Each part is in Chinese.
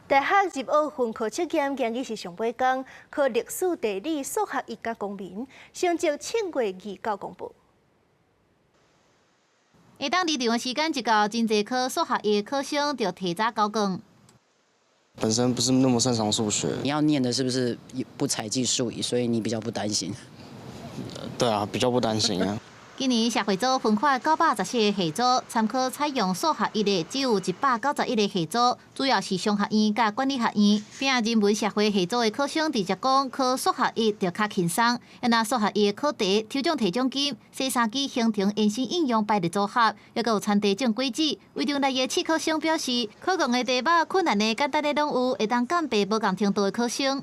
大学入学分科测验今日是上八天，考历史、地理、数学一甲公民，成绩7月29公布。下当离场的时间一到，真侪科数学的考生就提早交卷。本身不是那么擅长数学，你要念的是不是不采计数以，所以你比较不担心。对啊，比较不担心啊。今年社会组分发914个系组，参考采用数学1的只有191个系组，主要是商学院甲管理学院。并人文社会系组的考生直接讲，考数学1就较轻松，因那数学1的考题抽奖提奖金，洗3支形成延伸应用排列组合，还有参题证规矩。为场内的试考生表示，考卷的题目困难的、简单的拢有，会当鉴别无共程度的考生。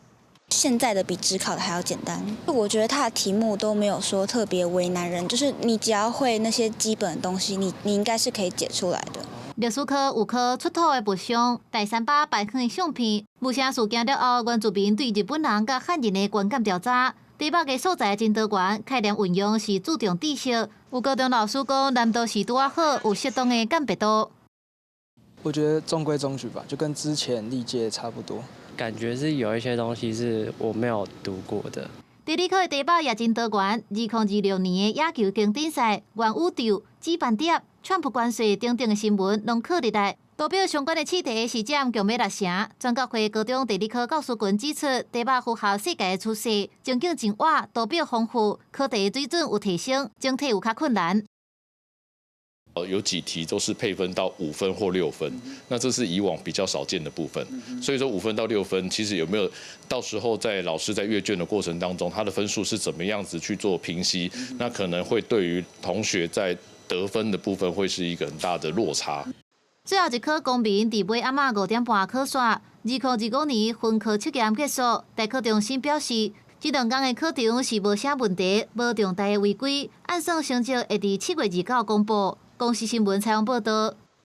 现在的比指考的还要简单，我觉得它的题目都没有说特别为难人，就是你只要会那些基本的东西，你应该是可以解出来的。历史科有考出土的物像、第3把摆放的相片、目前事件了后，原住民对日本人甲汉人的观感调查。题目的所在真多元，概念运用是注重知识。有高中老师讲，难度是拄啊好，有适当的鉴别度。我觉得中规中矩吧，就跟之前历届差不多。感觉是有一些东西是我没有读过的。地理科的题目也真多元，2026年的野球经典赛、原宇宙、纸板碟、川普关税等等的新闻拢考入来。代表相关的试题是占强要6成。专国会高中地理科教师群指出，题目符合世界的趋势，情景真活，图表丰富，考题水准有提升，整体有较困难。有几题都是配分到5分或6分，那这是以往比较少见的部分。所以说5分到6分，其实有没有到时候在老师在阅卷的过程当中，他的分数是怎么样子去做评析？那可能会对于同学在得分的部分会是一个很大的落差。最后一科公民伫尾暗5点半考煞，2025年分科测验结束，代课中心表示，这2天的课程是无啥问题，无重大的违规，按算成绩会伫7月29公布。公司新闻采访报道。